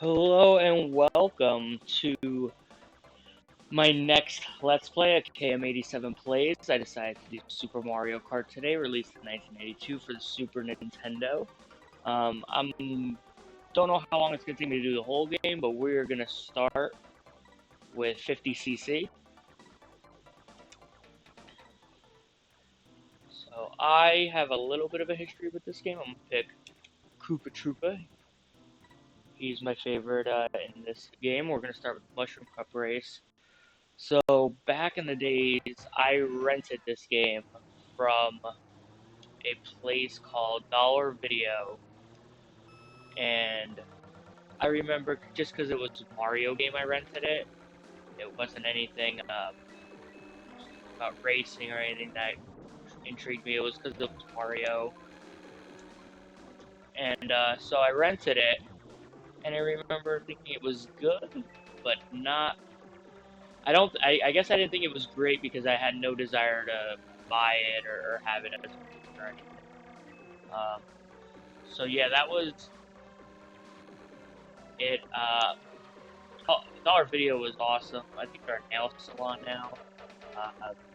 Hello and welcome to my next Let's Play of KM87 Playz. I decided to do Super Mario Kart today, released in 1982 for the Super Nintendo. I don't know how long it's going to take me to do the whole game, but we're going to start with 50cc. So I have a little bit of a history with this game. I'm going to pick Koopa Troopa. He's my favorite in this game. We're going to start with Mushroom Cup Race. So back in the days, I rented this game from a place called Dollar Video, and I remember just because it was a Mario game, I rented it. It wasn't anything about racing or anything that intrigued me. It was because it was Mario, and so I rented it, and I remember thinking it was good, but not. I don't. I guess I didn't think it was great because I had no desire to buy it or have it as a or anything. Um, so yeah, that was it. Dollar Video was awesome. I think they're a nail salon now.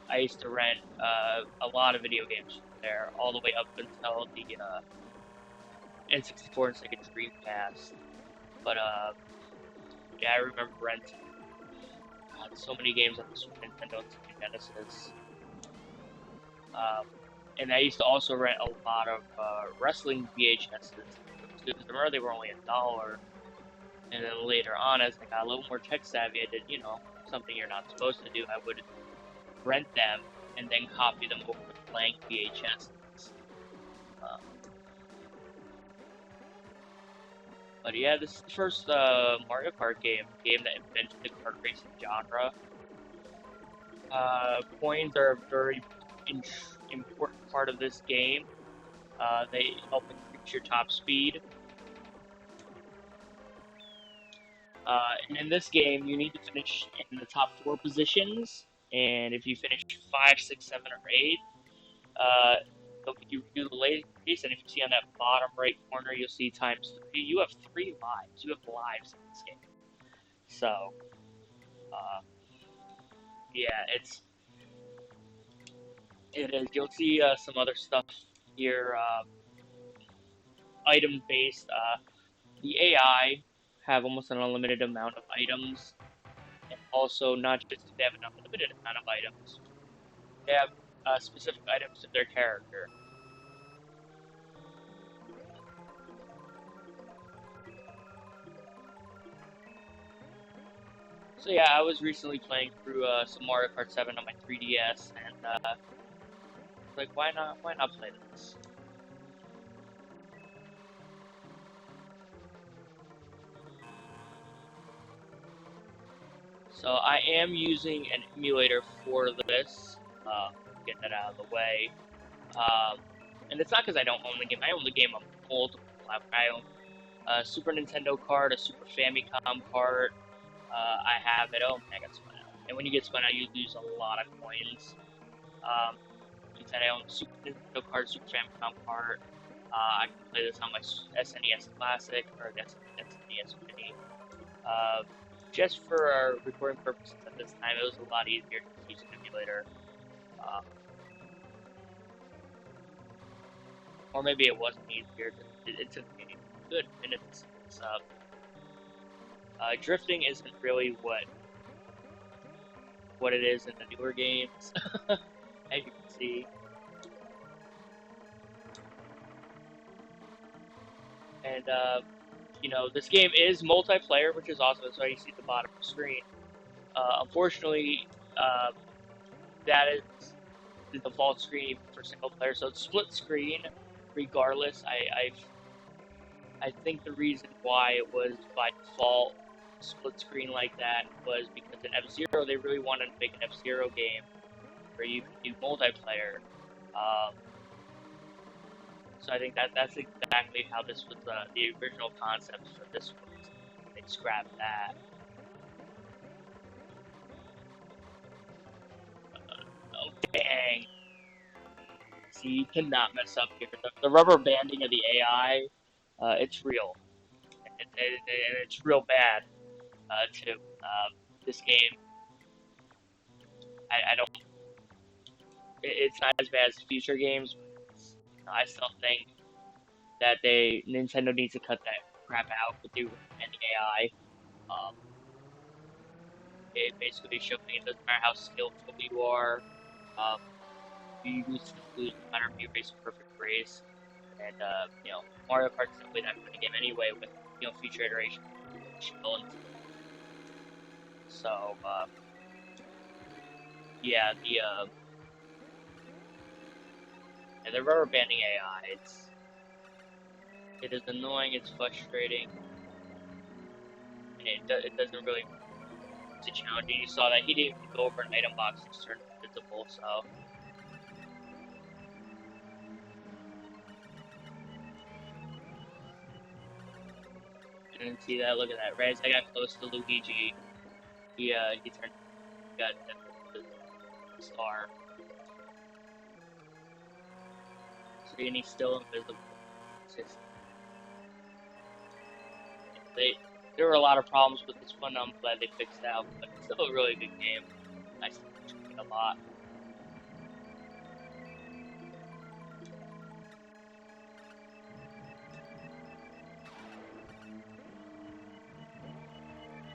I used to rent a lot of video games from there, all the way up until the N64 and Sega Dreamcast. But yeah, I remember renting so many games on the Super Nintendo and Sega Genesis. Um, and I used to also rent a lot of wrestling VHSs. Because remember they were only $1. And then later on, as I got a little more tech savvy, I did, something you're not supposed to do. I would rent them and then copy them over to blank VHS. Um, but yeah, this is the first Mario Kart game that invented the kart racing genre. Coins are a very important part of this game. They help increase your top speed. And in this game, you need to finish in the top 4 positions. And if you finish 5, 6, 7, or 8, you do the race. And if you see on that bottom right corner, you'll see ×3. You have 3 lives. You have lives in this game. So, uh, yeah, it is. You'll see some other stuff here, item based. The AI have almost an unlimited amount of items, and also not just do they have an unlimited amount of items. They have specific items to their character. So yeah, I was recently playing through some Mario Kart 7 on my 3DS, and like, why not? Why not play this? So I am using an emulator for this. Get that out of the way. And it's not because I don't own the game. I own the game on multiple platforms. I own a Super Nintendo card, a Super Famicom card. I have it. Oh, I got spun out. And when you get spun out, you lose a lot of coins. Um, I own the Super Nintendo card, Super Famicom card. I can play this on my SNES Classic or SNES Mini. Uh, just for our recording purposes at this time, it was a lot easier to use an emulator. Uh, or maybe it wasn't easier. It took me a good minute to set this up. Drifting isn't really what it is in the newer games, as you can see. And this game is multiplayer, which is awesome. That's why you see the bottom of the screen. Unfortunately, uh, that is the default screen for single player, so it's split screen. Regardless, I think the reason why it was by default split screen like that was because in F-Zero they really wanted to make an F-Zero game where you could do multiplayer. Um, so I think that's exactly how this was the original concept for this one. They scrapped that. Oh dang! See, you cannot mess up here. The rubber banding of the AI, it's real. and it's real bad too. This game, I don't. It's not as bad as future games, but I still think that Nintendo needs to cut that crap out with the AI. Um, it basically shows me it doesn't matter how skillful you are, um, you lose no matter if you race a perfect race. And Mario Kart's simply that kind of game anyway. With future iterations, so yeah, the rubber banding AI. It is annoying. It's frustrating, and it doesn't really. It's a challenge. You saw that he didn't go over an item box and turned invisible. So I didn't see that. Look at that. Right as I got close to Luigi, he turned got the star. So and he's still invisible. It's just there were a lot of problems with this one. I'm glad they fixed out, but it's still a really good game. I still enjoy it a lot.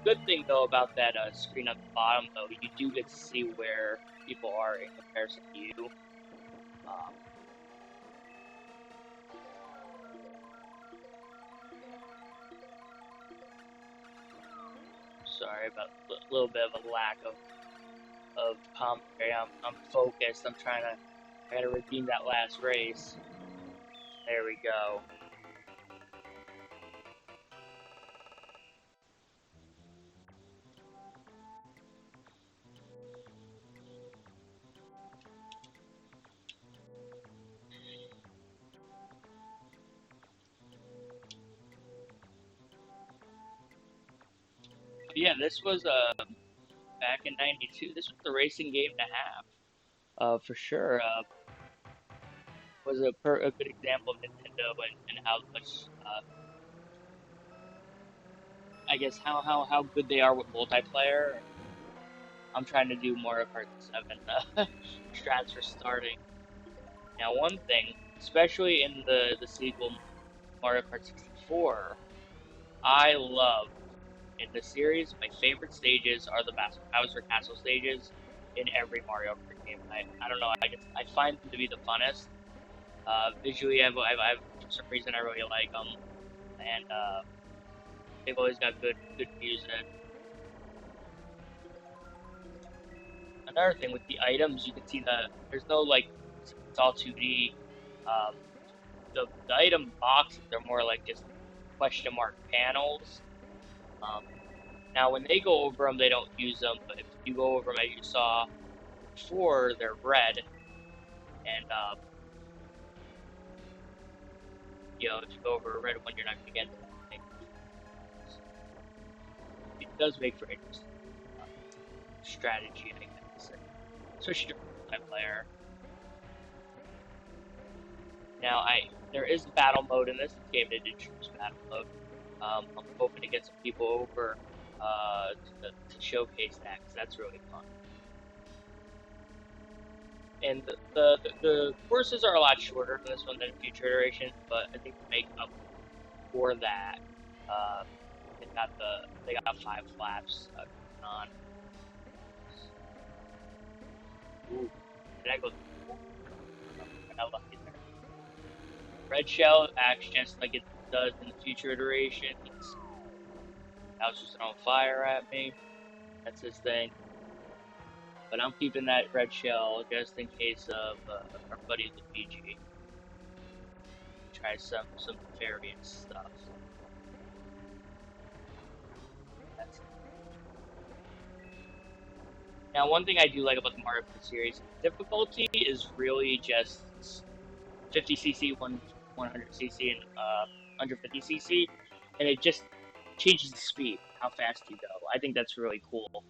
Good thing though about that screen at the bottom though, you do get to see where people are in comparison to you. Sorry about a little bit of a lack of commentary. I'm focused. I gotta redeem that last race. There we go. Yeah, this was back in '92. This was the racing game to have. For sure. Was a good example of Nintendo and how much I guess how good they are with multiplayer. I'm trying to do Mario Kart 7 strats for starting. Now, one thing, especially in the sequel Mario Kart 64, I love in the series. My favorite stages are the Bowser Castle stages in every Mario Kart game. I don't know. I find them to be the funnest. Visually, for some reason I really like them, and they've always got good music. Another thing with the items, you can see that there's no like it's all 2D. Um, the item boxes are more like just question mark panels. Um, Now, when they go over them, they don't use them. But if you go over them, as you saw before, they're red, and if you go over a red one, you're not going to get anything. It does make for interesting strategy, I guess, especially for multiplayer. Now, there is battle mode in this game. They did choose battle mode. I'm hoping to get some people over to showcase that because that's really fun. And the courses are a lot shorter in this one than future iterations, but I think to make up for that, uh, they got 5 laps going on. Ooh, did I go? I got lucky there. Red shell acts just like it does in the future iterations. Bowser's on fire at me. That's his thing. But I'm keeping that red shell just in case of our buddy Luigi. Try some nefarious stuff. That's Now, one thing I do like about the Mario Kart series, difficulty is really just 50cc, 100cc, and 150cc, and it just changes the speed, how fast you go. I think that's really cool.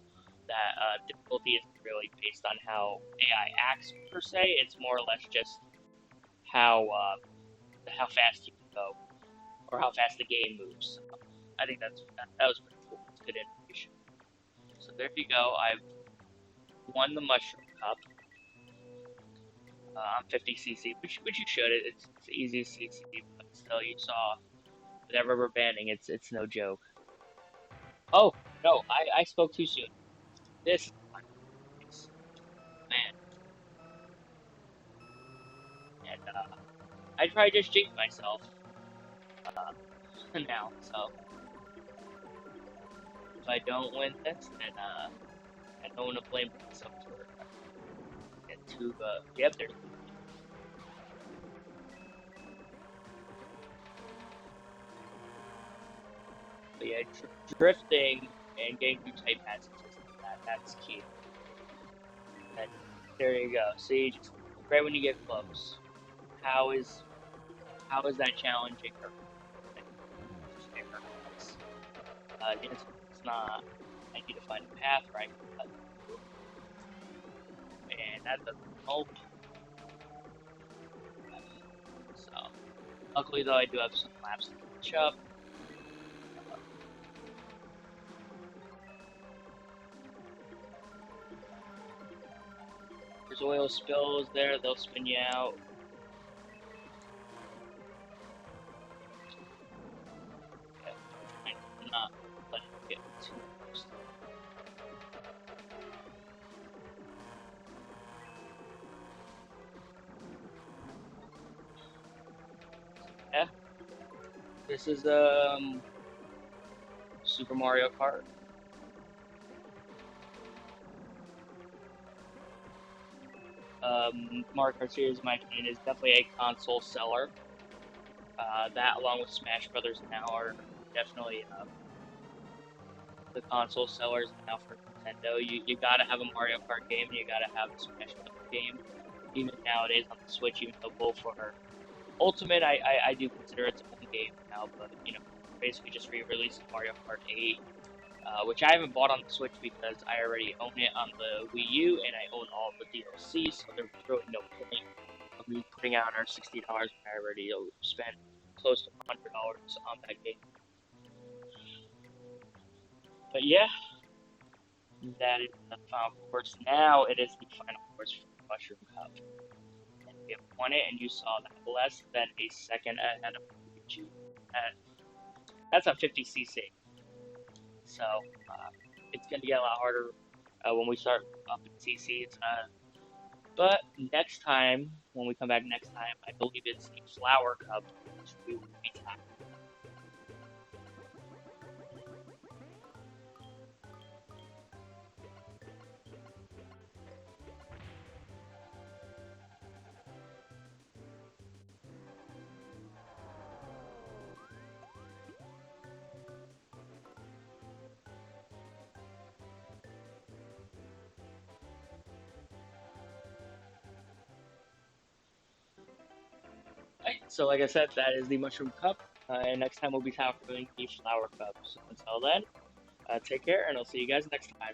That difficulty isn't really based on how AI acts per se. It's more or less just how fast you can go, or how fast the game moves. I think that was pretty cool. It's good information. So there you go. I've won the Mushroom Cup. On 50cc, which you should. It's easy CC, but still, you saw with that rubber banding, it's no joke. Oh no, I spoke too soon. This is man, and I'd probably just jinx myself now. So if I don't win this, then I don't want to blame myself for get too. Yep, there's. But yeah, drifting and getting through tight passes that's key. And there you go. See, just right when you get close. How is that challenging or fair? The answer is not. I need to find a path right, and that doesn't help. So, luckily though, I do have some laps to catch up. There's oil spills there; they'll spin you out. Okay. I'm not letting it get too close. Yeah, this is Super Mario Kart. Mario Kart Series, in my opinion, is definitely a console seller. That, along with Smash Brothers, now are definitely the console sellers now for Nintendo. You gotta have a Mario Kart game, and you gotta have a Smash Brothers game. Even nowadays on the Switch, even though both are Ultimate, I do consider its own game now, but basically just re-released Mario Kart 8, which I haven't bought on the Switch because I already own it on the Wii U and I own all of the DLC, so there's really no point of me putting out our $60 when I already spent close to $100 on that game. But yeah, that is the final course. Now it is the final course for the Mushroom Cup. And we have won it, and you saw that less than a second ahead of Luigi. That's a 50cc. So it's going to get a lot harder when we start up in CCs. But next time, when we come back next time, I believe it's the Flower Cup, which we will be tackling. Right, so like I said, that is the Mushroom Cup, and next time we'll be tackling the Flower Cup. So until then, take care, and I'll see you guys next time.